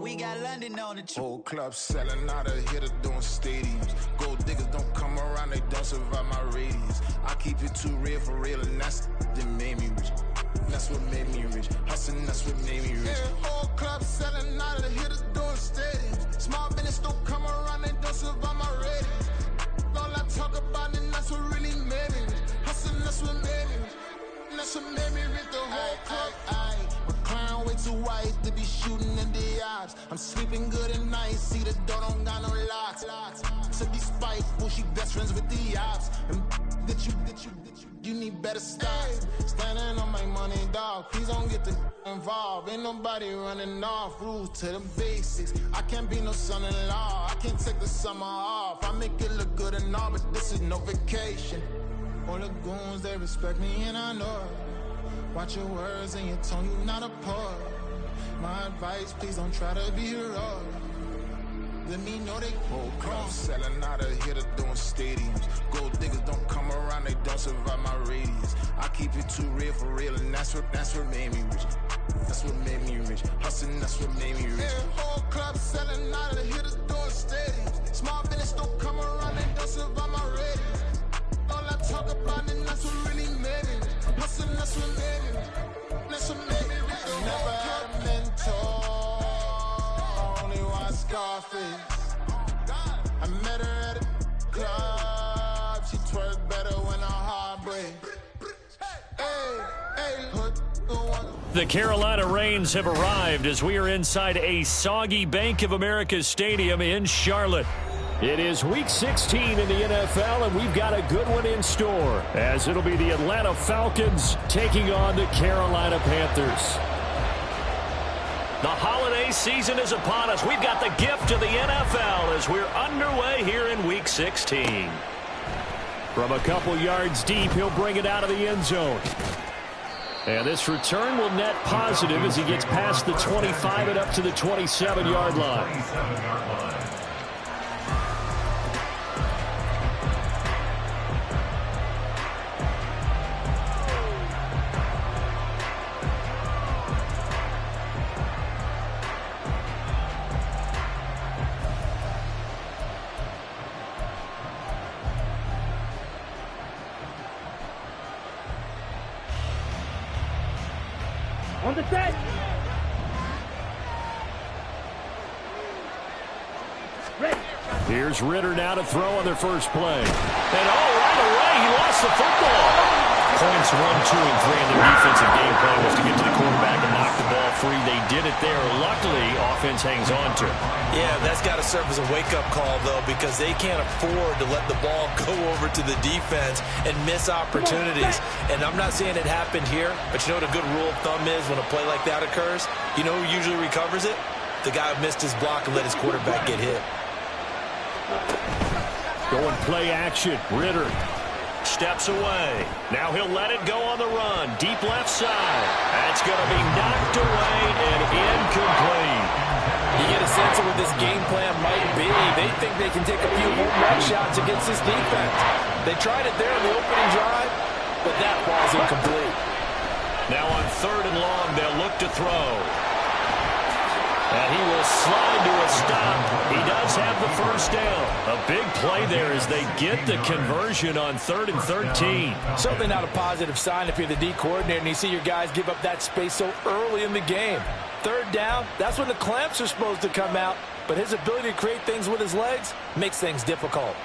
We got London on the trip. Whole club selling out of hitter doing stadiums. Gold diggers don't come around, they don't survive my radius. I keep it too real for real, and that's that made me rich. That's what made me rich. Hustling, that's what made me rich. Yeah, whole club selling out of the hitters doing stadiums. Small business don't come around, they don't survive my radius. All I talk about, and that's what really made me rich. Hustling, that's what made me rich. That's what made me rich. The whole club. McLaren way too white to be shooting in the ops. I'm sleeping good at night, see the door don't got no locks. To be spiteful, she best friends with the ops. And you need better stop. Standing on my money, dog. Please don't get the involved. Ain't nobody running off. Rules to the basics. I can't be no son-in-law. I can't take the summer off. I make it look good and all, but this is no vacation. All the goons, they respect me and I know it. Watch your words and your tone, you not a poet. My advice, please don't try to be heroic. Let me know they whole club selling out of hitter doing stadiums. Gold diggers don't come around, they don't survive my radius. I keep it too real for real, and that's what made me rich. That's what made me rich. Hustling, that's what made me rich. Yeah, whole club selling out of the hitters doing stadiums. Small business don't come around, they don't survive my radius. All I talk about, and that's what really made me rich. Hustling, that's what made me rich. That's what made me rich. Never had a mentor, only one Scarface. I met her at a club, she twerk better when her heart breaks. Hey, put the one. The Carolina Rains have arrived as we are inside a soggy Bank of America Stadium in Charlotte. It is Week 16 in the NFL, and we've got a good one in store, as it'll be the Atlanta Falcons taking on the Carolina Panthers. The holiday season is upon us. We've got the gift of the NFL as we're underway here in Week 16. From a couple yards deep, he'll bring it out of the end zone. And this return will net positive as he gets past the 25 and up to the 27-yard line. On the set. Ready. Here's Ritter now to throw on their first play. And right away, he lost the football. Points 1, 2, and 3 in their defensive game plan was to get to the quarterback and knock the ball free. They did it there. Luckily, offense hangs on to it. Yeah, that's got to serve as a wake-up call, though, because they can't afford to let the ball go over to the defense and miss opportunities. And I'm not saying it happened here, but you know what a good rule of thumb is when a play like that occurs? You know who usually recovers it? The guy who missed his block and let his quarterback get hit. Going play action. Ritter steps away. Now he'll let it go on the run. Deep left side. That's going to be knocked away and incomplete. You get a sense of what this game plan might be. They think they can take a few home run shots against this defense. They tried it there in the opening drive, but that ball's incomplete. Now on 3rd and long, they'll look to throw. And he will slide to a stop. He does have the first down. A big play there as they get the conversion on 3rd and 13. Certainly not a positive sign if you're the D coordinator and you see your guys give up that space so early in the game. 3rd down, that's when the clamps are supposed to come out. But his ability to create things with his legs makes things difficult.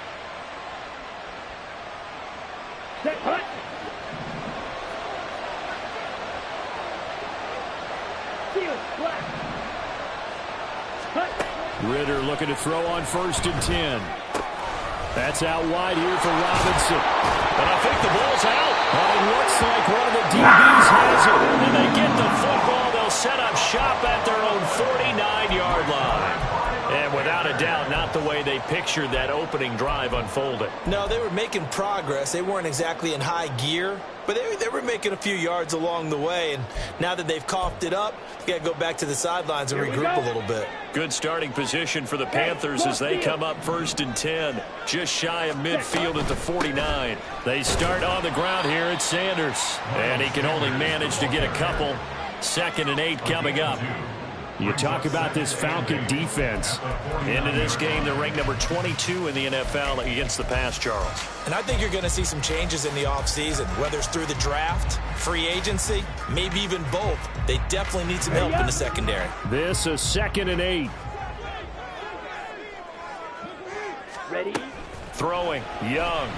Ritter looking to throw on 1st and 10. That's out wide here for Robinson. And I think the ball's out. And it looks like one of the DBs has it. And they get the football. They'll set up shop at their own 49-yard line. And without a doubt, not the way they pictured that opening drive unfolding. No, they were making progress. They weren't exactly in high gear, but they were making a few yards along the way. And now that they've coughed it up, you got to go back to the sidelines and regroup a little bit. Good starting position for the Panthers as they come up 1st and 10, just shy of midfield at the 49. They start on the ground here at Sanders, and he can only manage to get a couple. 2nd and 8 coming up. You talk about this Falcon defense. Into this game, they're ranked number 22 in the NFL against the pass, Charles. And I think you're going to see some changes in the offseason, whether it's through the draft, free agency, maybe even both. They definitely need some help in the secondary. This is 2nd and 8. Ready? Throwing, Young.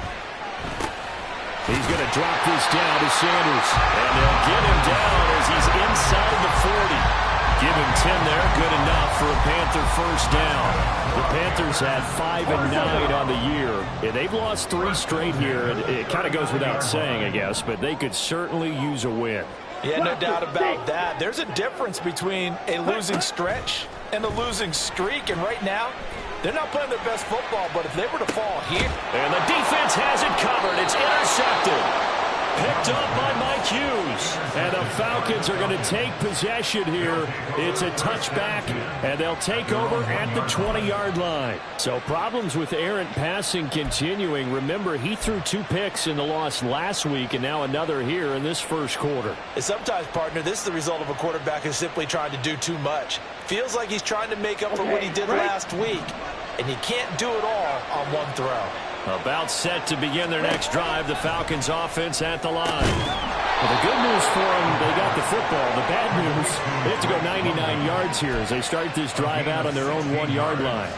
He's going to drop this down to Sanders. And they'll get him down as he's inside the 40. Give him 10 there, good enough for a Panther first down. The Panthers had 5 and 9 on the year. And they've lost 3 straight here. It kind of goes without saying, I guess, but they could certainly use a win. Yeah, no doubt about that. There's a difference between a losing stretch and a losing streak. And right now, they're not playing their best football, but if they were to fall here. And the defense has it covered. It's intercepted. Picked up by Mike Hughes. And the Falcons are going to take possession here. It's a touchback, and they'll take over at the 20-yard line. So problems with errant passing continuing. Remember, he threw 2 picks in the loss last week, and now another here in this first quarter. And sometimes, partner, this is the result of a quarterback who's simply trying to do too much. Feels like he's trying to make up for what he did last week, and he can't do it all on one throw. About set to begin their next drive. The Falcons offense at the line. Well, the good news for them, they got the football. The bad news, they have to go 99 yards here as they start this drive out on their own 1-yard line.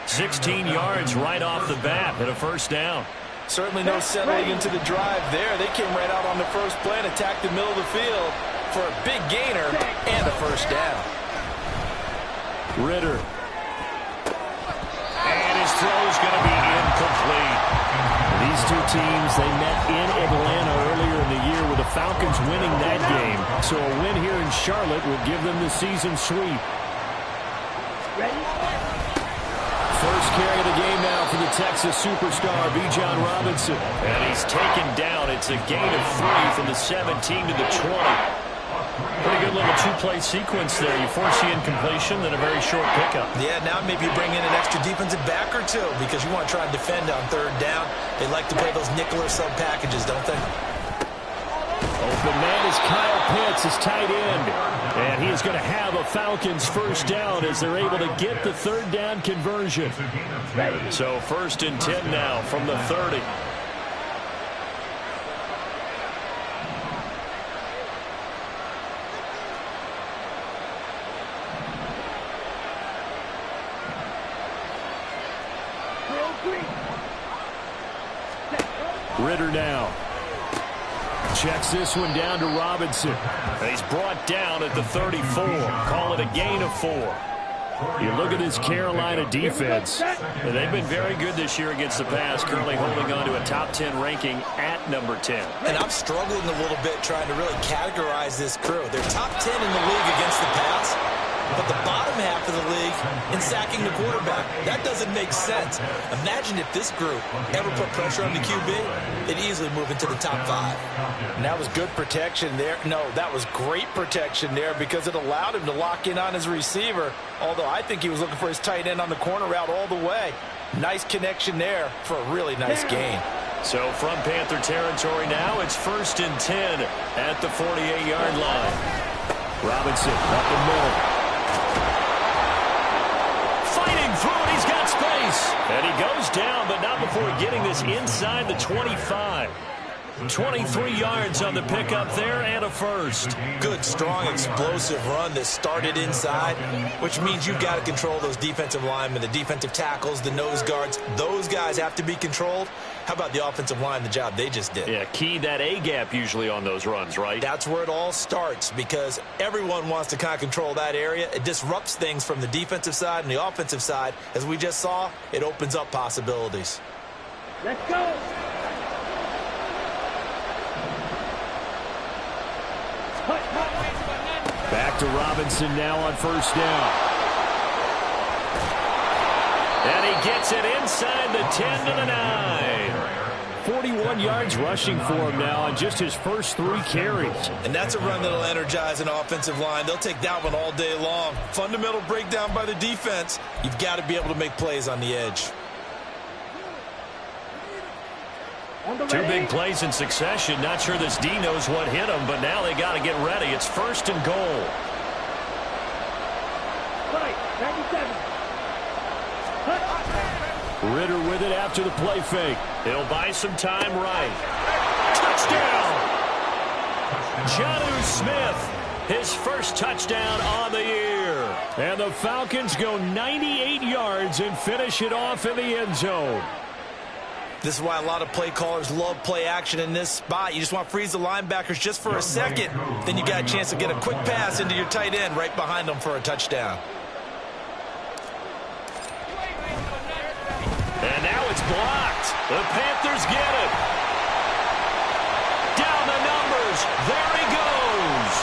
16 yards right off the bat and a first down. Certainly no settling into the drive there. They came right out on the first play and attacked the middle of the field for a big gainer and a first down. Ritter. And his throw is going to be incomplete. These two teams, they met in Atlanta earlier in the year with the Falcons winning that game. So a win here in Charlotte will give them the season sweep. Ready? First carry of the game now for the Texas superstar, Bijan Robinson. And he's taken down. It's a gain of 3 from the 17 to the 20. Pretty good little 2-play sequence there. You force the incompletion, then a very short pickup. Yeah, now maybe you bring in an extra defensive back or 2 because you want to try and defend on 3rd down. They like to play those nickel or sub packages, don't they? Open man is Kyle Pitts, his tight end. And he is going to have a Falcons first down as they're able to get the 3rd down conversion. So 1st and 10 now from the 30. Ritter now. Checks this one down to Robinson. And he's brought down at the 34. Call it a gain of 4. You look at this Carolina defense. They've been very good this year against the pass, currently holding on to a top 10 ranking at number 10. And I'm struggling a little bit trying to really categorize this crew. They're top 10 in the league against the pass, but the bottom half of the league in sacking the quarterback. That doesn't make sense. Imagine if this group ever put pressure on the QB, they'd easily move into the top 5. And that was good protection there. No, that was great protection there because it allowed him to lock in on his receiver, although I think he was looking for his tight end on the corner route all the way. Nice connection there for a really nice gain. So from Panther territory now, it's 1st and 10 at the 48-yard line. Robinson up the middle. Fighting through it, he's got space. And he goes down, but not before getting this inside the 25. 23 yards on the pickup there and a first. Good, strong, explosive run that started inside, which means you've got to control those defensive linemen, the defensive tackles, the nose guards. Those guys have to be controlled. How about the offensive line, the job they just did? Yeah, key that A-gap usually on those runs, right? That's where it all starts because everyone wants to kind of control that area. It disrupts things from the defensive side and the offensive side. As we just saw, it opens up possibilities. Let's go. Back to Robinson now on first down. And he gets it inside the 10 to the 9. 41 yards rushing for him now on just his first 3 carries. And that's a run that'll energize an offensive line. They'll take that one all day long. Fundamental breakdown by the defense. You've got to be able to make plays on the edge. 2 big plays in succession. Not sure this D knows what hit him, but now they got to get ready. It's 1st and goal. 97. Ritter with it after the play fake. He'll buy some time right. Touchdown! Jonnu Smith, his first touchdown on the year. And the Falcons go 98 yards and finish it off in the end zone. This is why a lot of play callers love play action in this spot. You just want to freeze the linebackers just for a second. Then you got a chance to get a quick pass into your tight end right behind them for a touchdown. And now it's blocked. The Panthers get it. Down the numbers. There he goes.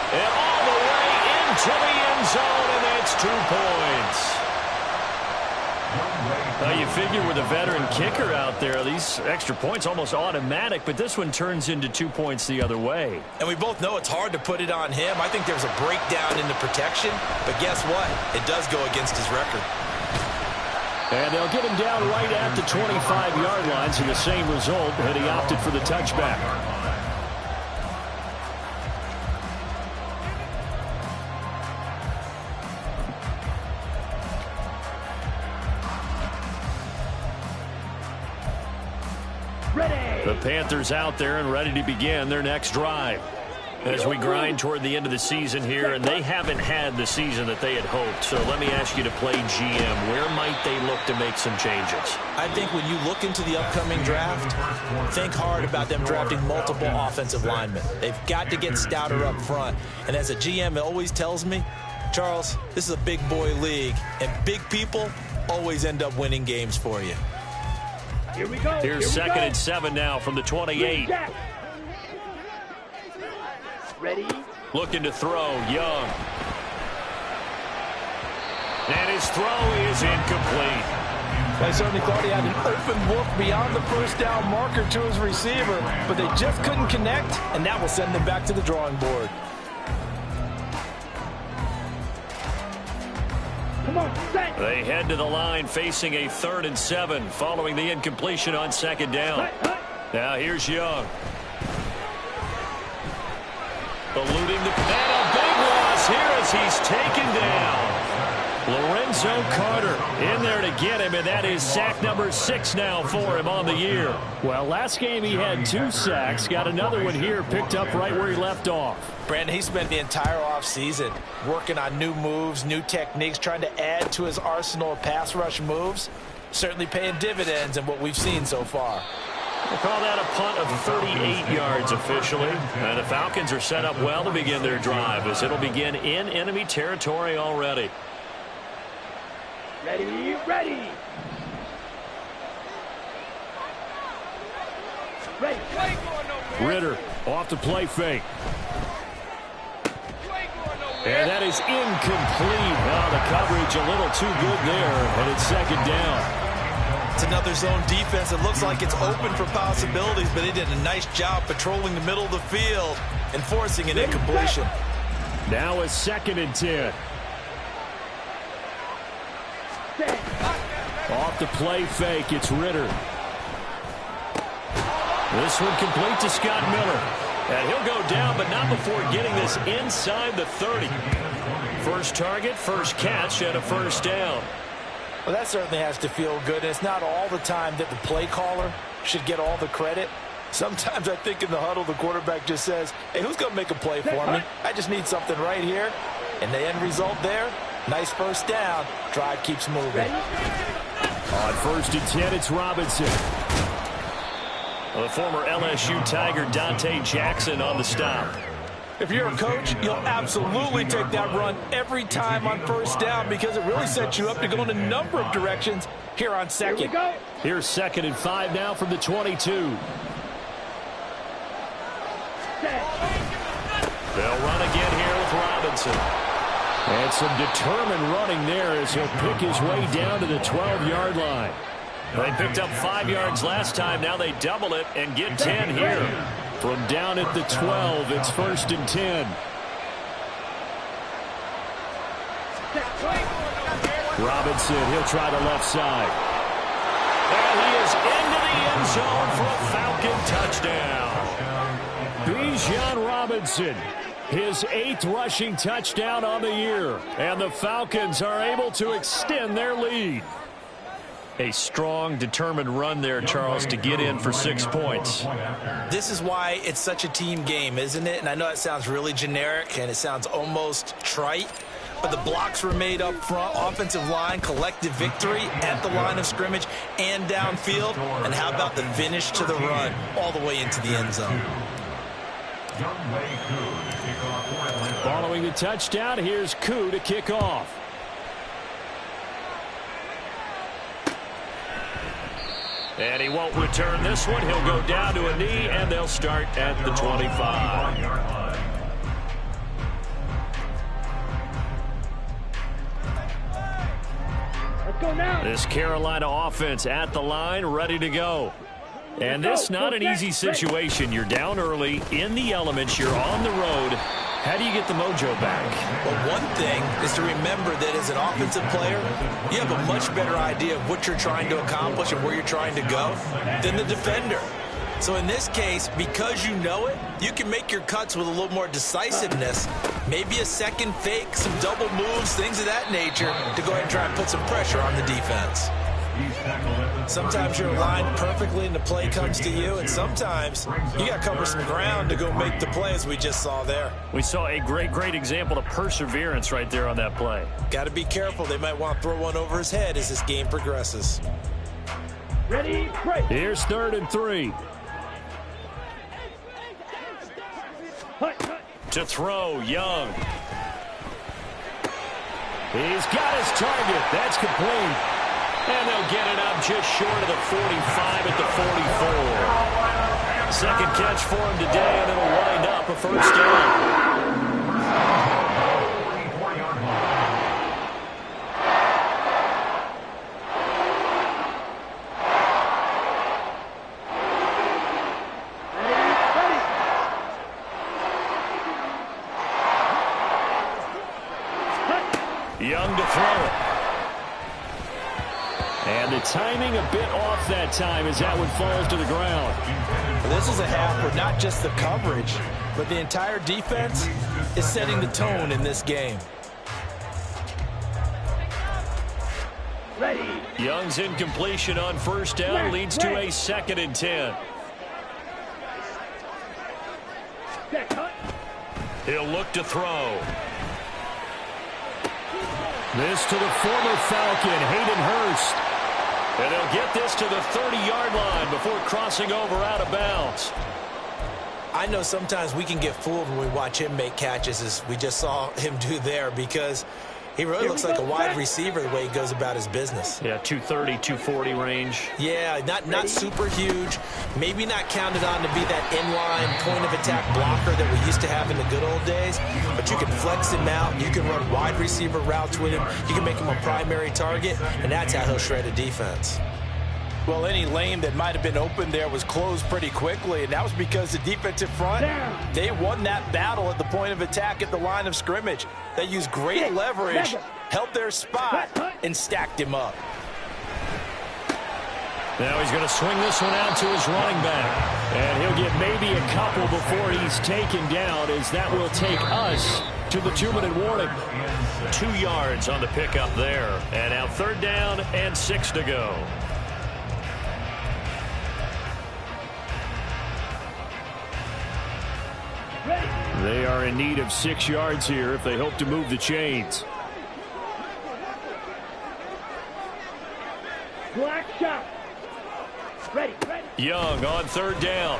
And all the way into the end zone, and that's 2 points. You figure with a veteran kicker out there, these extra points almost automatic, but this one turns into 2 points the other way. And we both know it's hard to put it on him. I think there's a breakdown in the protection, but guess what? It does go against his record. And they'll get him down right at the 25-yard line, so the same result, and he opted for the touchback. The Panthers out there and ready to begin their next drive. As we grind toward the end of the season here, and they haven't had the season that they had hoped. So let me ask you to play GM. Where might they look to make some changes? I think when you look into the upcoming draft, think hard about them drafting multiple offensive linemen. They've got to get stouter up front. And as a GM, it always tells me, Charles, this is a big boy league, and big people always end up winning games for you. Here we go. Here's second and 7 now from the 28. Ready? Looking to throw, Young. And his throw is incomplete. I certainly thought he had an open look beyond the first down marker to his receiver, but they just couldn't connect, and that will send them back to the drawing board. Come on, set. They head to the line facing a 3rd and 7 following the incompletion on second down. Now here's Young. Eluding the and a big loss here as he's taken down. Lorenzo Carter in there to get him, and that is sack number 6 now for him on the year. Well, last game he had 2 sacks. Got another one here picked up right where he left off. Brandon, he spent the entire offseason working on new moves, new techniques, trying to add to his arsenal of pass rush moves. Certainly paying dividends in what we've seen so far. We'll call that a punt of 38 yards officially. And the Falcons are set up well to begin their drive as it'll begin in enemy territory already. Ready, ready. Ready. Ritter off the play fake. And that is incomplete. Well, the coverage a little too good there, and it's second down. It's another zone defense. It looks like it's open for possibilities, but they did a nice job patrolling the middle of the field and forcing an incompletion. Now a 2nd and 10. Off the play fake, it's Ritter. This one complete to Scott Miller. And he'll go down, but not before getting this inside the 30. First target, first catch, and a first down. Well, that certainly has to feel good. It's not all the time that the play caller should get all the credit. Sometimes I think in the huddle, the quarterback just says, hey, who's going to make a play for me? I just need something right here. And the end result there, nice first down. Drive keeps moving. On 1st and 10, it's Robinson. The former LSU Tiger Dante Jackson on the stop. If you're a coach, you'll absolutely take that run every time on first down because it really sets you up to go in a number of directions here on second. Here we go. Here's 2nd and 5 now from the 22. They'll run again here with Robinson. And some determined running there as he'll pick his way down to the 12-yard line. They picked up 5 yards last time. Now they double it and get 10 here. From down at the 12, it's 1st and 10. Robinson, he'll try the left side. And he is into the end zone for a Falcon touchdown. Bijan Robinson His 8th rushing touchdown on the year. And the Falcons are able to extend their lead. A strong, determined run there, Charles, to get in for 6 points. This is why it's such a team game, isn't it? And I know it sounds really generic and it sounds almost trite, but the blocks were made up front, offensive line, collective victory at the line of scrimmage and downfield. And how about the finish to the run all the way into the end zone? Following the touchdown, here's Koo to kick off. And he won't return this one. He'll go down to a knee, and they'll start at the 25. Let's go now. This Carolina offense at the line, ready to go. And this not an easy situation. You're down early, in the elements, you're on the road. How do you get the mojo back? Well, one thing is to remember that as an offensive player, you have a much better idea of what you're trying to accomplish and where you're trying to go than the defender. So in this case, because you know it, you can make your cuts with a little more decisiveness, maybe a second fake, some double moves, things of that nature, to go ahead and try and put some pressure on the defense. Sometimes you're aligned perfectly and the play comes to you, and sometimes you got to cover some ground to go make the play, as we just saw there. We saw a great example of perseverance right there on that play. Got to be careful. They might want to throw one over his head as this game progresses. Ready, break. Here's 3rd and 3. To throw, Young. He's got his target. That's complete. And they'll get it up just short of the 45 at the 44. Second catch for him today, and it'll wind up a first down. Young to throw it. And the timing a bit off that time as that one falls to the ground. This is a half where not just the coverage, but the entire defense is setting the tone in this game. Ready. Young's incompletion on first down leads to a 2nd and 10. He'll look to throw. This to the former Falcon, Hayden Hurst. And they'll get this to the 30-yard line before crossing over out of bounds. I know sometimes we can get fooled when we watch him make catches, as we just saw him do there, because he really looks like a wide receiver the way he goes about his business. Yeah, 230, 240 range. Yeah, not super huge. Maybe not counted on to be that inline point-of-attack blocker that we used to have in the good old days. But you can flex him out. You can run wide receiver routes with him. You can make him a primary target, and that's how he'll shred a defense. Well, any lane that might have been open there was closed pretty quickly, and that was because the defensive front, they won that battle at the point of attack at the line of scrimmage. They used great leverage, held their spot, and stacked him up. Now he's going to swing this one out to his running back. And he'll get maybe a couple before he's taken down, as that will take us to the 2-minute warning. 2 yards on the pickup there. And now 3rd down and 6 to go. They are in need of 6 yards here if they hope to move the chains. Black shot. Ready. Young on 3rd down.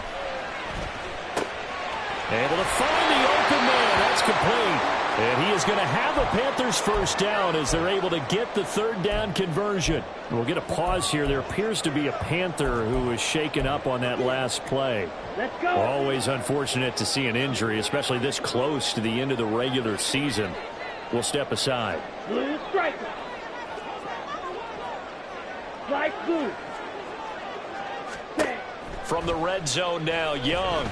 Able to find the open man. That's complete. And he is going to have a Panthers first down as they're able to get the 3rd down conversion. We'll get a pause here. There appears to be a Panther who was shaken up on that last play. Let's go. Always unfortunate to see an injury, especially this close to the end of the regular season. We'll step aside. Blue striker. Strike blue. From the red zone now, Young.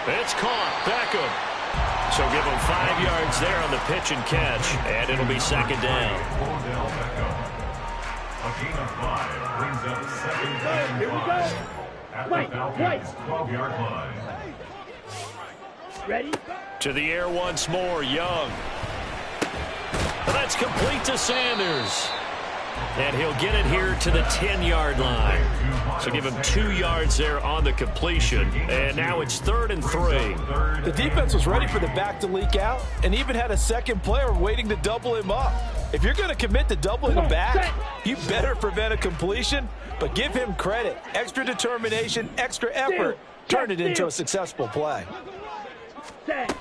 It's caught. Beckham. So give him 5 yards there on the pitch and catch, and it'll be 2nd down. A gain of 5 brings up 2nd down. Here we go. Wait. 12-yard line. Ready? To the air once more, Young. That's complete to Sanders. And he'll get it here to the 10-yard line. So give him 2 yards there on the completion. And now it's 3rd and 3. The defense was ready for the back to leak out and even had a second player waiting to double him up. If you're going to commit to doubling him back, you better prevent a completion, but give him credit. Extra determination, extra effort, turned it into a successful play. Set.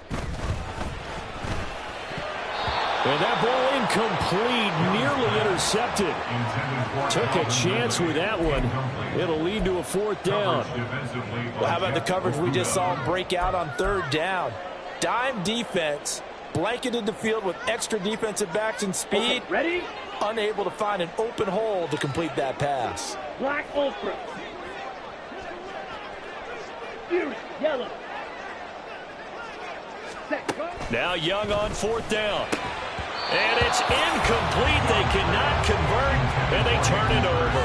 And that ball incomplete, nearly intercepted. Took a chance with that one. It'll lead to a 4th down. Well, how about the coverage we just saw him break out on 3rd down? Dime defense, blanketed the field with extra defensive backs and speed. Okay, ready? Unable to find an open hole to complete that pass. Black ultra. Fury, yellow. Set. Now Young on 4th down. And it's incomplete. They cannot convert, and they turn it over.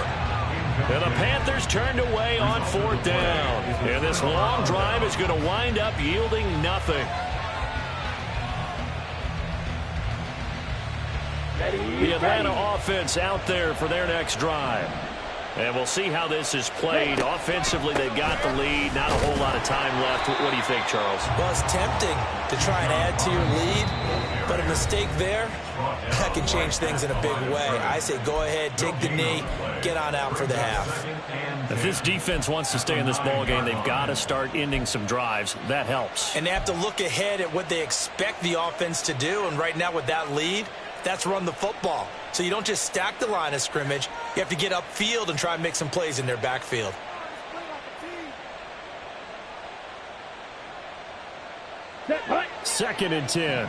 And the Panthers turned away on 4th down. And this long drive is going to wind up yielding nothing. The Atlanta offense out there for their next drive. And we'll see how this is played. Offensively, they've got the lead. Not a whole lot of time left. What do you think, Charles? Well, it's tempting to try and add to your lead, but a mistake there, that can change things in a big way. I say go ahead, take the knee, get on out for the half. If this defense wants to stay in this ballgame, they've got to start ending some drives. That helps. And they have to look ahead at what they expect the offense to do, and right now with that lead, that's run the football. So you don't just stack the line of scrimmage. You have to get upfield and try and make some plays in their backfield. Set. Hut. 2nd and 10.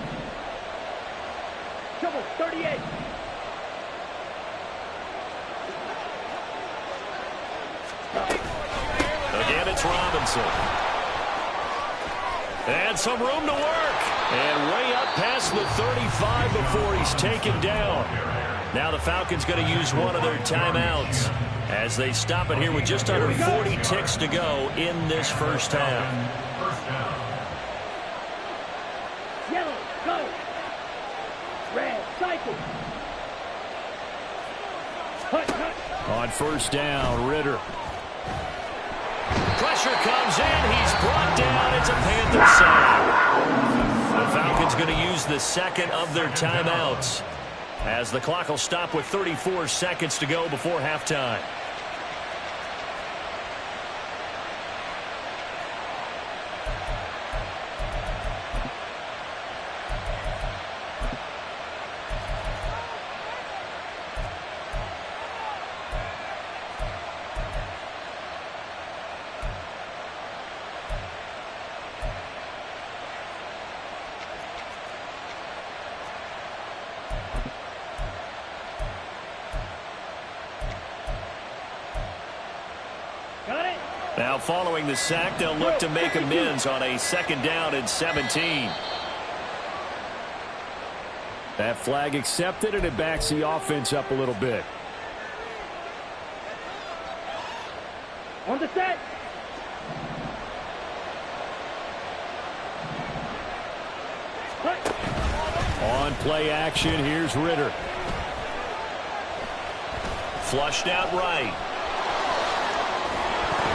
Trouble. 38. Again, it's Robinson. And some room to work. And way up past the 35 before he's taken down. Now the Falcons going to use one of their timeouts as they stop it here with just under 40 ticks to go in this first half. Yellow. Go. Red. Cycle. Hut. Hut. On 1st down, Ritter. Pressure comes in. He's brought down. It's a Panther sack. The Falcons going to use the 2nd of their timeouts as the clock will stop with 34 seconds to go before halftime. Now following the sack, they'll look to make amends on a 2nd down and 17. That flag accepted, and it backs the offense up a little bit. On the set. Hut. On play action, here's Ritter. Flushed out right.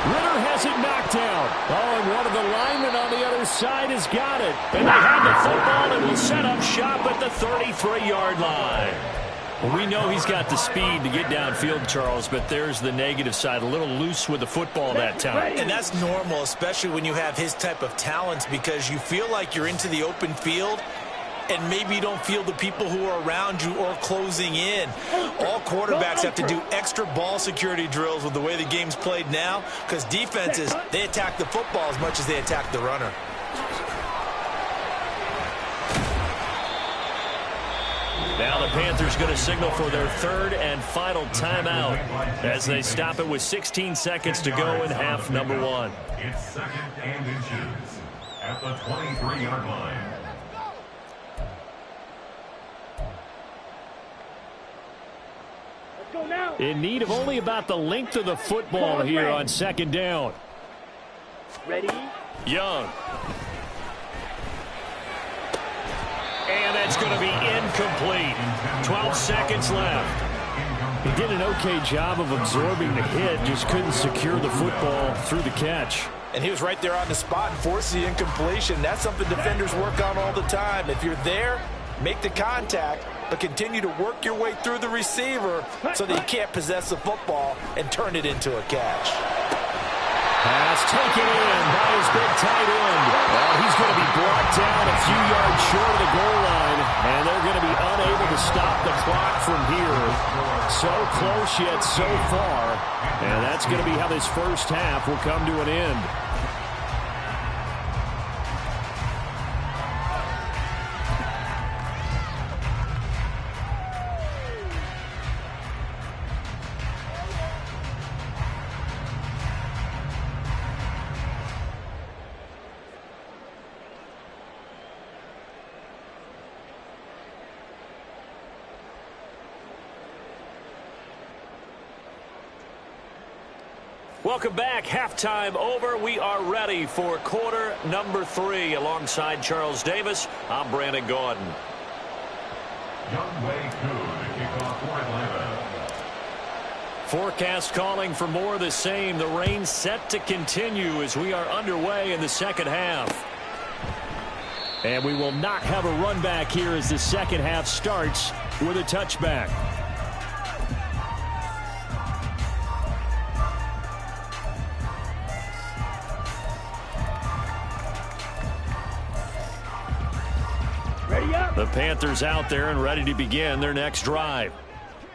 Ritter has it knocked down. Oh, and one of the linemen on the other side has got it. And they have the football and will set up shop at the 33-yard line. Well, we know he's got the speed to get downfield, Charles, but there's the negative side. A little loose with the football that time. And that's normal, especially when you have his type of talents, because you feel like you're into the open field and maybe you don't feel the people who are around you or closing in. All quarterbacks have to do extra ball security drills with the way the game's played now, because defenses, they attack the football as much as they attack the runner. Now the Panthers going to signal for their 3rd and final timeout as they stop it with 16 seconds to go in half number 1. It's 2nd and inches at the 23-yard line. Go now. In need of only about the length of the football here on 2nd down. Ready? Young. it's going to be incomplete. 12 seconds left. He did an okay job of absorbing the hit, just couldn't secure the football through the catch. And he was right there on the spot and forced the incompletion. That's something defenders work on all the time. If you're there, make the contact, but continue to work your way through the receiver so that you can't possess the football and turn it into a catch. Pass taken in by his big tight end. Well, he's going to be brought down a few yards short of the goal line, and they're going to be unable to stop the clock from here. So close yet so far, and that's going to be how this first half will come to an end. Welcome back. Halftime over. We are ready for quarter number 3. Alongside Charles Davis, I'm Brandon Gaudin. Youngway Koo to kick off for Atlanta. Forecast calling for more of the same. The rain set to continue as we are underway in the second half. And we will not have a run back here as the second half starts with a touchback. The Panthers out there and ready to begin their next drive.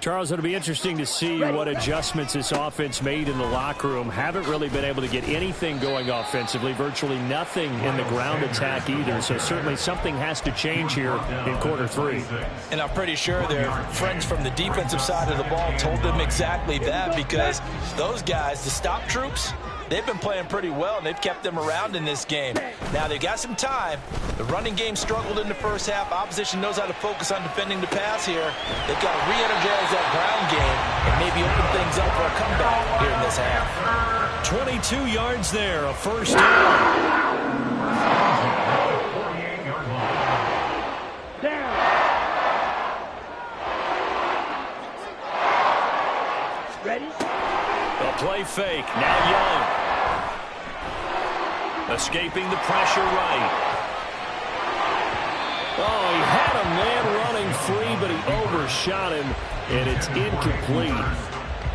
Charles, it'll be interesting to see what adjustments this offense made in the locker room. Haven't really been able to get anything going offensively, virtually nothing in the ground attack either. So certainly something has to change here in quarter 3. And I'm pretty sure their friends from the defensive side of the ball told them exactly that, because those guys, the stop troops, they've been playing pretty well, and they've kept them around in this game. Now, they've got some time. The running game struggled in the first half. Opposition knows how to focus on defending the pass here. They've got to re-energize that ground game and maybe open things up for a comeback here in this half. 22 yards there, a first down. Down. Ready? A play fake. Now Young. Escaping the pressure right. Oh, he had a man running free, but he overshot him, and it's incomplete.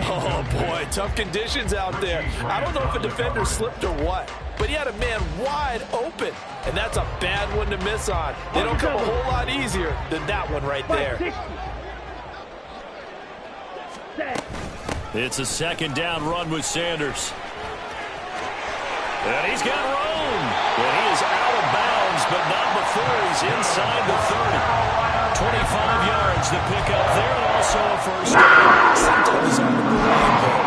Oh, boy, tough conditions out there. I don't know if a defender slipped or what, but he had a man wide open, and that's a bad one to miss on. They don't come a whole lot easier than that one right there. It's a second down run with Sanders. And he's got room. And he is out of bounds, but not before he's inside the 30. 25 yards to pick up there, and also a first down. Sometimes it's hard to believe, but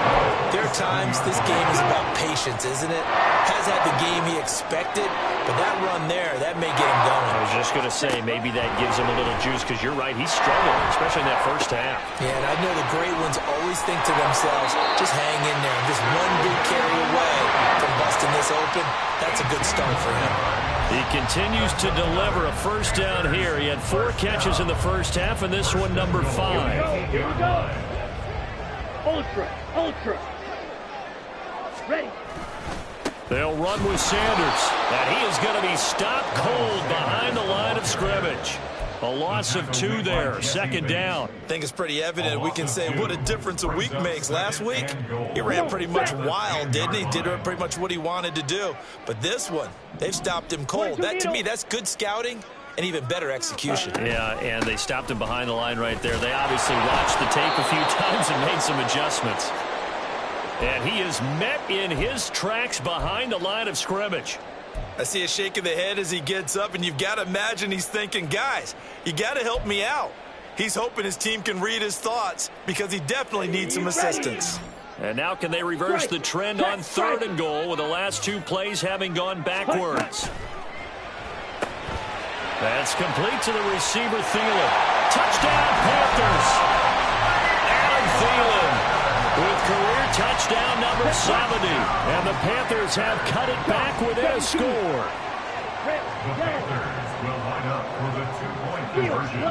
there are times this game is about patience, isn't it? Has had the game he expected, but that run there, that may get him going. I was just going to say, maybe that gives him a little juice, because you're right, he's struggling, especially in that first half. Yeah, and I know the great ones always think to themselves, just hang in there, just one big carry away from busting this open. That's a good start for him. He continues to deliver a first down here. He had 4 catches in the first half, and this one number 5. Here we go. Ultra. Ready. They'll run with Sanders, and he is going to be stopped cold behind the line of scrimmage. A loss of 2 there, second down. I think it's pretty evident. We can say what a difference a week makes. Last week, he ran pretty much wild, didn't he? Did pretty much what he wanted to do. But this one, they've stopped him cold. That, to me, that's good scouting and even better execution. Yeah, and they stopped him behind the line right there. They obviously watched the tape a few times and made some adjustments. And he is met in his tracks behind the line of scrimmage. I see a shake of the head as he gets up, and you've got to imagine he's thinking, guys, you got to help me out. He's hoping his team can read his thoughts because he definitely needs some assistance. And now can they reverse the trend on 3rd and goal with the last 2 plays having gone backwards? That's complete to the receiver, Thielen. Touchdown, Panthers! Adam Thielen with career touchdown number 70. And the Panthers have cut it back within a score. The Panthers will line up for the 2-point conversion.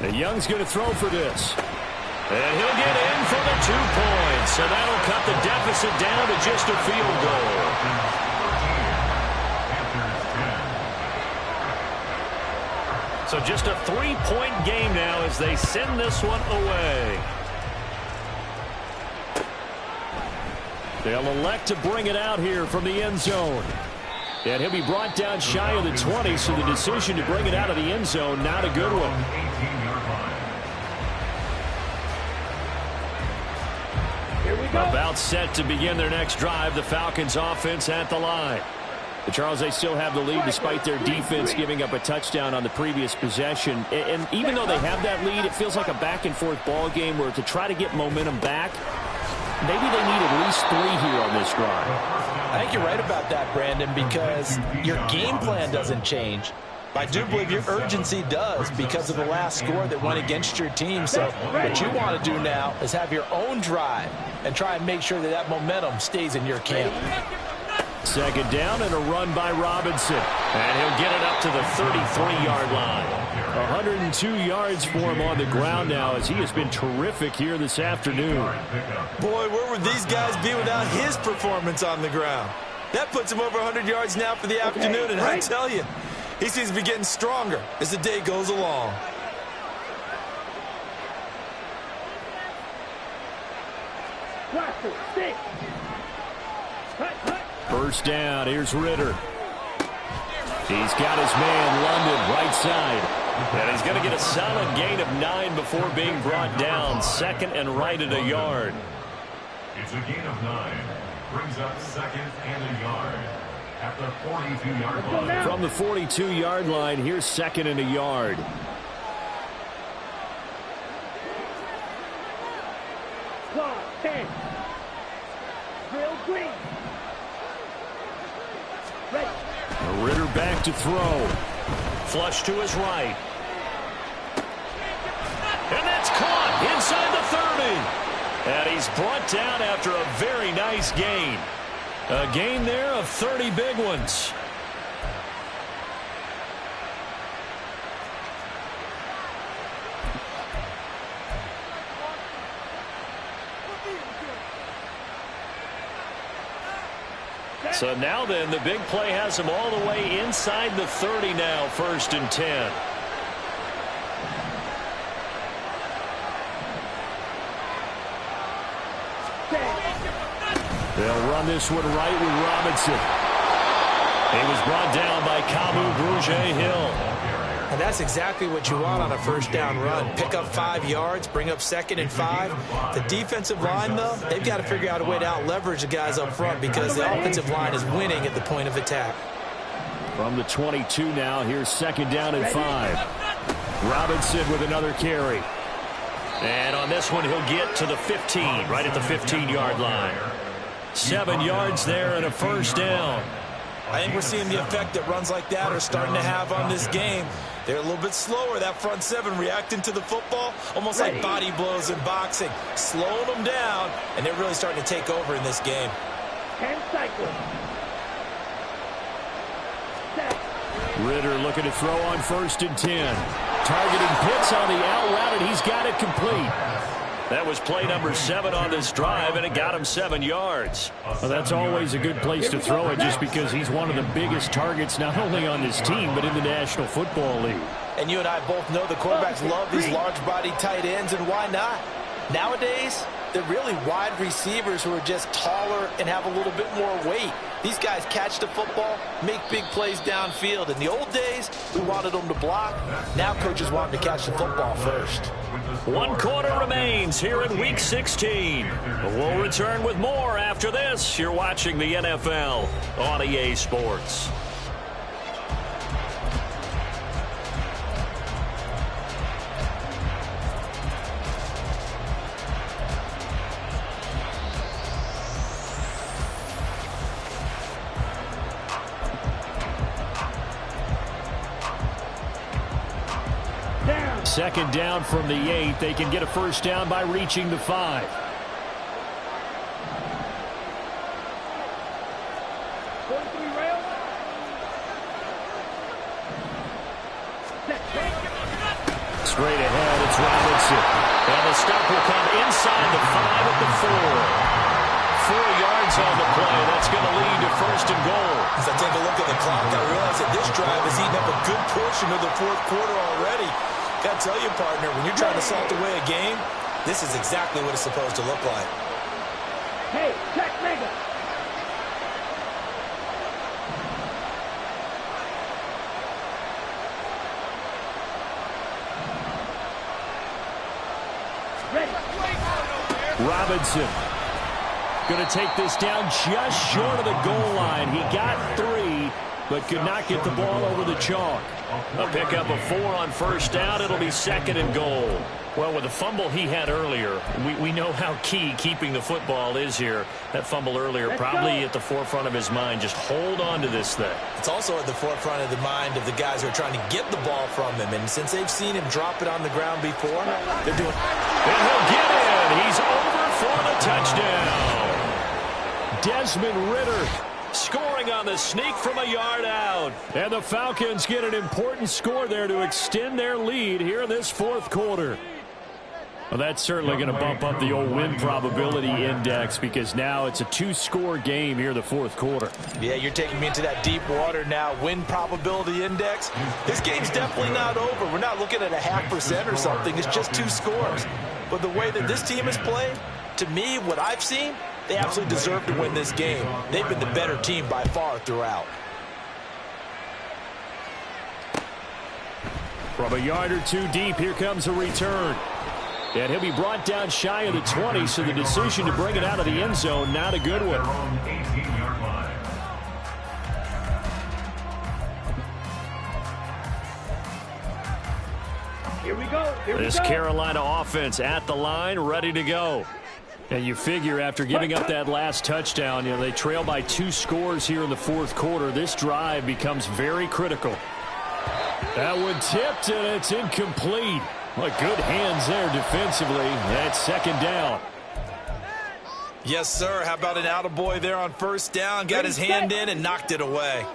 And Young's going to throw for this. And he'll get in for the 2 points. And that'll cut the deficit down to just a field goal. So just a 3-point game now as they send this one away. They'll elect to bring it out here from the end zone. And he'll be brought down shy of the 20, so the decision to bring it out of the end zone, not a good one. Here we go. About set to begin their next drive, the Falcons offense at the line. But Charles, they still have the lead despite their defense giving up a touchdown on the previous possession. And even though they have that lead, it feels like a back-and-forth ball game where to try to get momentum back, maybe they need at least 3 here on this drive. I think you're right about that, Brandon, because your game plan doesn't change. I do believe your urgency does because of the last score that went against your team. So what you want to do now is have your own drive and try and make sure that that momentum stays in your camp. Second down and a run by Robinson. And he'll get it up to the 33-yard line. 102 yards for him on the ground now as he has been terrific here this afternoon. Boy, where would these guys be without his performance on the ground? That puts him over 100 yards now for the afternoon, and I tell you, he seems to be getting stronger as the day goes along. First down, here's Ritter. He's got his man, London, right side. And he's going to get a solid gain of 9 before being brought down. Second and right at a yard. It's a gain of 9. Brings up second and a yard at the 42-yard line. From the 42-yard line, here's second and a yard. Claw, 10. Drill green. Ready. Ritter back to throw. Flush to his right. And that's caught inside the 30. And he's brought down after a very nice gain. A gain there of 30 big ones. So now then, the big play has him all the way inside the 30 now, 1st and 10. They'll run this one right with Robinson. He was brought down by Kamu Grugier-Hill. And that's exactly what you want on a first down run. Pick up 5 yards, bring up 2nd and 5. The defensive line, though, they've got to figure out a way to out-leverage the guys up front because the offensive line is winning at the point of attack. From the 22 now, here's 2nd down and 5. Robinson with another carry. And on this one, he'll get to the 15, right at the 15-yard line. 7 yards there and a first down. I think we're seeing the effect that runs like that are starting to have on this game. They're a little bit slower, that front 7 reacting to the football, almost like body blows in boxing, slowing them down, and they're really starting to take over in this game. 10 cycles. Ritter looking to throw on 1st and 10. Targeting Pitts on the out route, and he's got it complete. That was play number 7 on this drive, and it got him 7 yards. Well, that's always a good place to throw it just because he's one of the biggest targets not only on this team but in the National Football League. And you and I both know the quarterbacks love these large-bodied tight ends, and why not? Nowadays, they're really wide receivers who are just taller and have a little bit more weight. These guys catch the football, make big plays downfield. In the old days, we wanted them to block. Now coaches want them to catch the football first. 1 quarter remains here in Week 16. We'll return with more after this. You're watching the NFL on EA Sports. Second down from the 8. They can get a first down by reaching the 5. straight ahead. It's Robinson. And the stop will come inside the 5 at the 4. 4 yards on the play. That's going to lead to first and goal. As I take a look at the clock, I realize that this drive has eaten up a good portion of the fourth quarter already. Got to tell you, partner, when you're trying to salt away a game, this is exactly what it's supposed to look like. Hey, check mega. Robinson going to take this down just short of the goal line. He got 3, but could not get the ball over the chalk. A pickup of 4 on first down. It'll be second and goal. Well, with the fumble he had earlier, we know how key keeping the football is here. That fumble earlier probably at the forefront of his mind. Just hold on to this thing. It's also at the forefront of the mind of the guys who are trying to get the ball from him. And since they've seen him drop it on the ground before, they're doing... And he'll get in. He's over for the touchdown. Desmond Ridder scoring on the sneak from a yard out. And the Falcons get an important score there to extend their lead here in this fourth quarter. Well, that's certainly going to bump up the old win probability index because now it's a 2-score game here in the fourth quarter. Yeah, you're taking me into that deep water now. Win probability index. This game's definitely not over. We're not looking at a 0.5% or something. It's just 2 scores. But the way that this team has played, to me, what I've seen, they absolutely deserve to win this game. They've been the better team by far throughout. From a yard or 2 deep, here comes a return. And he'll be brought down shy of the 20, so the decision to bring it out of the end zone, not a good one. Here we go. This Carolina offense at the line, ready to go. And you figure after giving up that last touchdown, they trail by 2 scores here in the fourth quarter. This drive becomes very critical. That one tipped, and it's incomplete. Well, good hands there defensively. That's second down. Yes, sir. How about an attaboy there on first down? Got his hand in and knocked it away.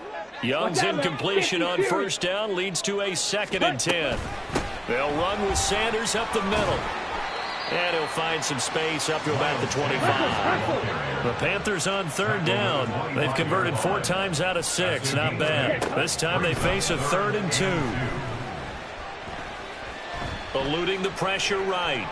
Young's incompletion on first down leads to a 2nd and 10. They'll run with Sanders up the middle. And he'll find some space up to about the 25. The Panthers on third down. They've converted 4 times out of 6. Not bad. This time they face a 3rd and 2. Eluding the pressure right.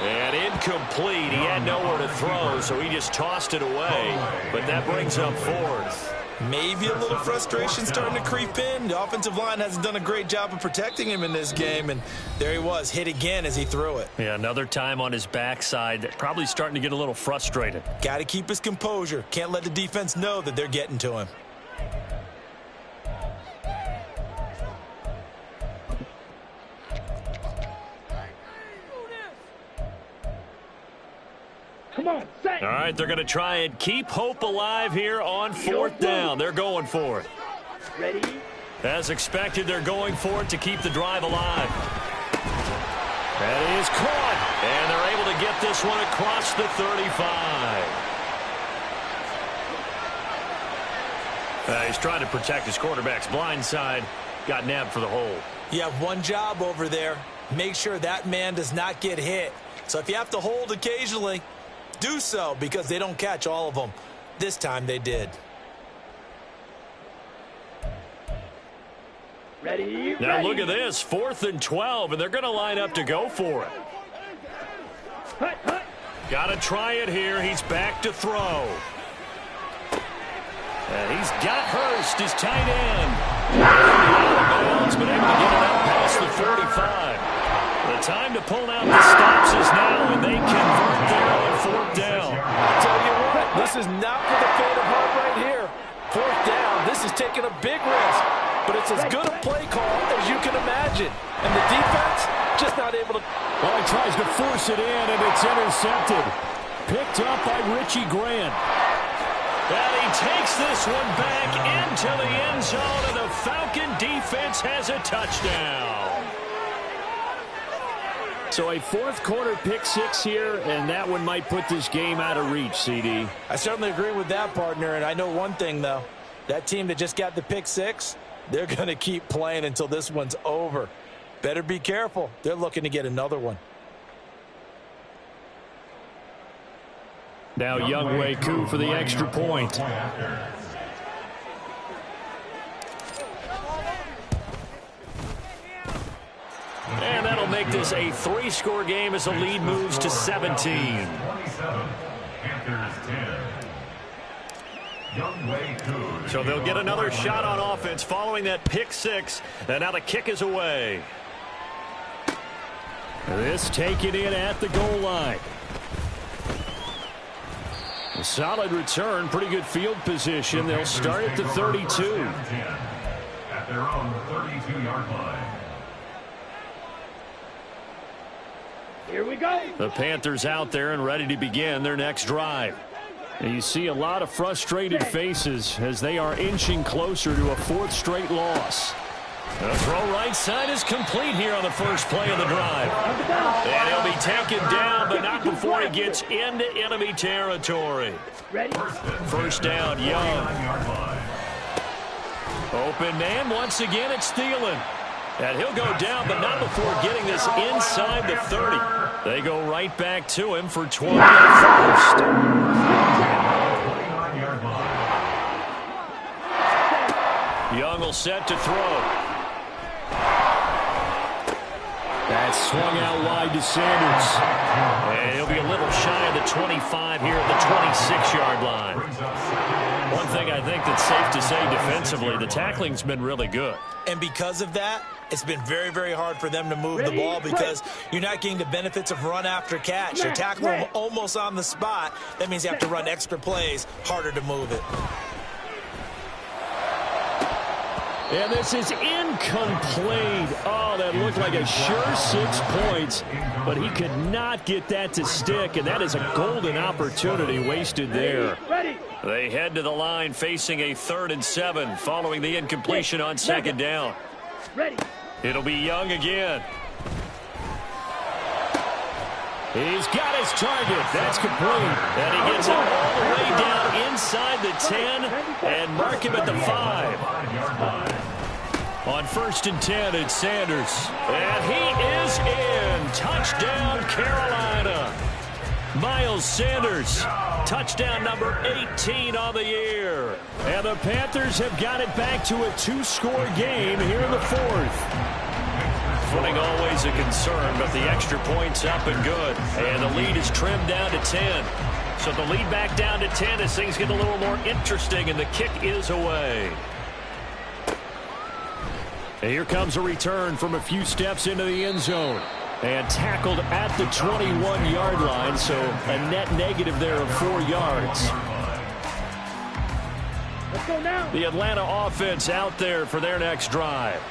And incomplete. He had nowhere to throw, so he just tossed it away. But that brings up 4th. Maybe a little frustration starting to creep in. The offensive line hasn't done a great job of protecting him in this game, and there he was, hit again as he threw it. Yeah, another time on his backside. Probably starting to get a little frustrated. Got to keep his composure. Can't let the defense know that they're getting to him. Come on, set. All right, they're going to try and keep hope alive here on 4th down. They're going for it. Ready? As expected, they're going for it to keep the drive alive. That is caught. And they're able to get this one across the 35. He's trying to protect his quarterback's blind side. Got nabbed for the hold. You have one job over there. Make sure that man does not get hit. So if you have to hold occasionally, do so, because they don't catch all of them. This time they did. Ready? Now look at this, 4th and 12, and they're going to line up to go for it. Got to try it here. He's back to throw. And he's got Hurst, his tight end. Out of bounds, but able to get it up past the 45. The time to pull out the stops is now, and they convert there on 4th down. I tell you what, this is not for the faint of heart right here. 4th down, this is taking a big risk, but it's as good a play call as you can imagine. And the defense just not able to... Well, he tries to force it in, and it's intercepted. Picked up by Richie Grant. And he takes this one back into the end zone, and the Falcon defense has a touchdown. So a 4th quarter pick 6 here, and that one might put this game out of reach, CD. I certainly agree with that, partner, and I know one thing, though. That team that just got the pick 6, they're going to keep playing until this one's over. Better be careful. They're looking to get another one. Now Younghoe Koo for the extra point. And that'll make this a 3-score game as the lead moves to 17. 27, Panthers 10. So they'll get another shot on offense following that pick 6. And now the kick is away. This taken in at the goal line. A solid return, pretty good field position. They'll start at the 32. At their own 32-yard line. Here we go. The Panthers out there and ready to begin their next drive. And you see a lot of frustrated faces as they are inching closer to a 4th straight loss. The throw right side is complete here on the first play of the drive. And he'll be taken down, but not before he gets into enemy territory. Ready? First down, Young. Open man, once again it's Thielen. And he'll go down, but not before getting this inside the 30. They go right back to him for 20 on first. Young will set to throw. That's swung out wide to Sanders. And he'll be a little shy of the 25 here at the 26-yard line. One thing I think that's safe to say defensively, the tackling's been really good. And because of that, it's been very, very hard for them to move the ball because you're not getting the benefits of run after catch. You're tackling them almost on the spot. That means you have to run extra plays, harder to move it. And this is incomplete. Oh, that looked like a sure 6 points, but he could not get that to stick, and that is a golden opportunity wasted there. They head to the line facing a 3rd and 7 following the incompletion on 2nd down. It'll be Young again. He's got his target. That's complete. And he gets it all the way down inside the 10 and mark him at the 5. On 1st and 10, it's Sanders. And he is in. Touchdown, Carolina. Miles Sanders, touchdown number 18 on the year. And the Panthers have got it back to a 2-score game here in the 4th. Footing always a concern, but the extra point's up and good. And the lead is trimmed down to 10. So the lead back down to 10 as things get a little more interesting, and the kick is away. And here comes a return from a few steps into the end zone. And tackled at the 21-yard line, so a net negative there of 4 yards. Let's go now. The Atlanta offense out there for their next drive.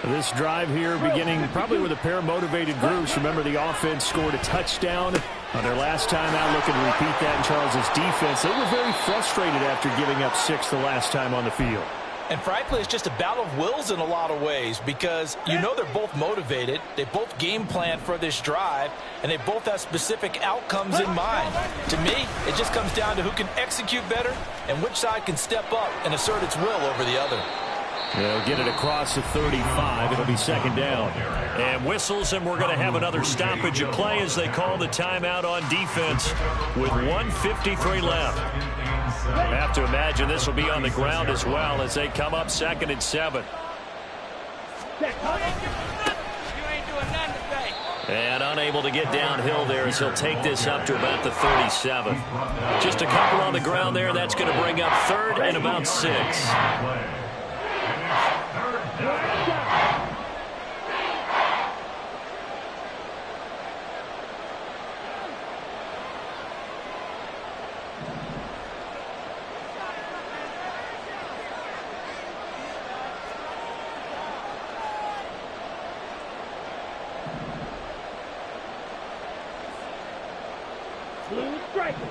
This drive here beginning probably with a pair of motivated groups. Remember, the offense scored a touchdown on their last time out, looking to repeat that in Charles' defense. They were very frustrated after giving up 6 the last time on the field. And frankly, it's just a battle of wills in a lot of ways because you know they're both motivated. They both game plan for this drive, and they both have specific outcomes in mind. To me, it just comes down to who can execute better and which side can step up and assert its will over the other. They'll get it across the 35. It'll be 2nd down. And whistles, and we're going to have another stoppage of play as they call the timeout on defense with 1:53 left. I have to imagine this will be on the ground as well as they come up 2nd and 7. And unable to get downhill there as he'll take this up to about the 37. Just a couple on the ground there. That's going to bring up 3rd and about 6. Blue striker.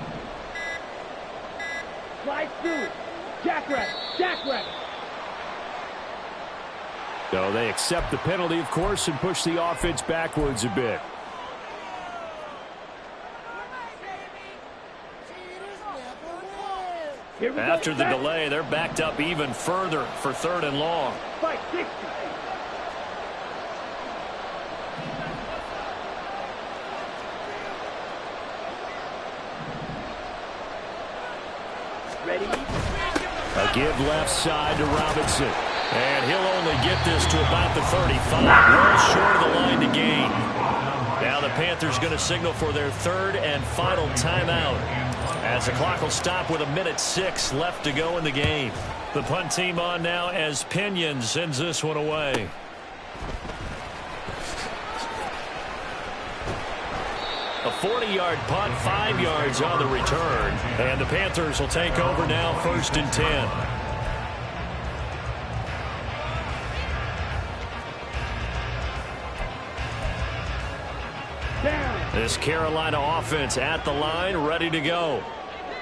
Slide through. Jackrabbit. Jackrabbit. So they accept the penalty, of course, and push the offense backwards a bit. After the delay, they're backed up even further for 3rd and long. Fight 60. Ready? A give left side to Robinson. And he'll only get this to about the 35. Well short of the line to gain. Now the Panthers going to signal for their third and final timeout, as the clock will stop with 1:06 left to go in the game. The punt team on now as Pinion sends this one away. A 40-yard punt, 5 yards on the return. And the Panthers will take over now, 1st and 10. This Carolina offense at the line, ready to go.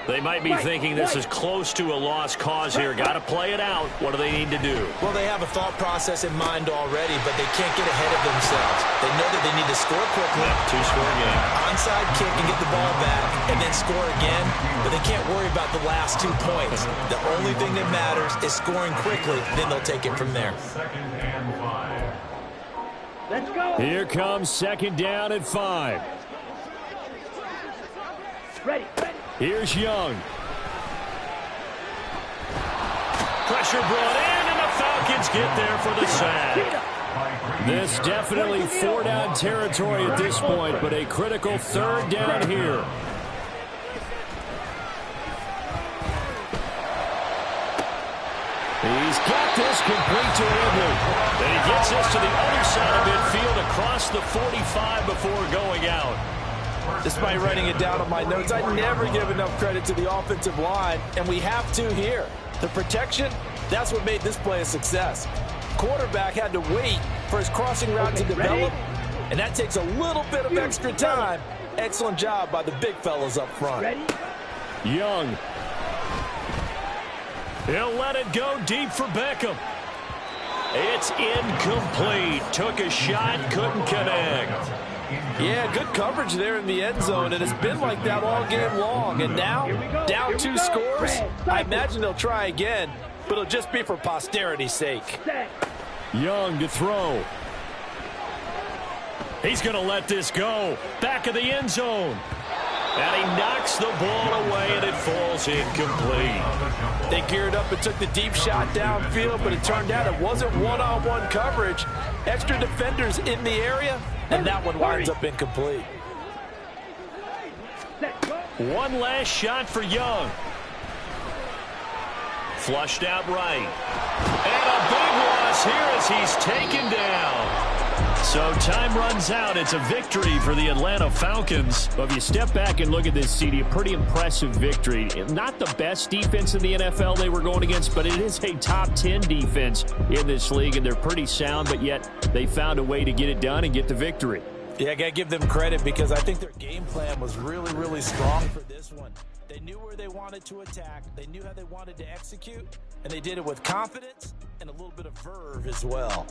They might be thinking this is close to a lost cause here. Got to play it out. What do they need to do? Well, they have a thought process in mind already, but they can't get ahead of themselves. They know that they need to score quickly. Two-score game. Onside kick and get the ball back and then score again, but they can't worry about the last 2 points. The only thing that matters is scoring quickly, then they'll take it from there. 2nd and 5. Let's go. Here comes 2nd down and 5. Ready. Here's Young. Pressure brought in, and the Falcons get there for the sack. This definitely 4-down territory at this point, but a critical 3rd down here. He's got this complete to Ridley. And he gets this to the other side of midfield across the 45 before going out. Despite writing it down on my notes, I never give enough credit to the offensive line, and we have to here. The protection, that's what made this play a success. Quarterback had to wait for his crossing route to develop, and that takes a little bit of extra time. Excellent job by the big fellas up front. Young. He'll let it go deep for Beckham. It's incomplete. Took a shot, couldn't connect. Yeah, good coverage there in the end zone, and it's been like that all game long. And now, down 2 scores, I imagine they'll try again, but it'll just be for posterity's sake. Young to throw. He's going to let this go. Back of the end zone. And he knocks the ball away, and it falls incomplete. They geared up and took the deep shot downfield, but it turned out it wasn't one-on-one coverage. Extra defenders in the area, and that one winds up incomplete. One last shot for Young. Flushed out right. And a big loss here as he's taken down. So time runs out. It's a victory for the Atlanta Falcons. But if you step back and look at this, CD, a pretty impressive victory. Not the best defense in the NFL they were going against, but it is a top 10 defense in this league, and they're pretty sound, but yet they found a way to get it done and get the victory. Yeah, I got to give them credit because I think their game plan was really, really strong for this one. They knew where they wanted to attack. They knew how they wanted to execute, and they did it with confidence and a little bit of verve as well.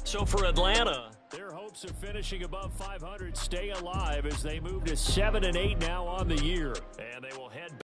So for Atlanta, their hopes of finishing above 500 stay alive as they move to 7-8 now on the year. And they will head back.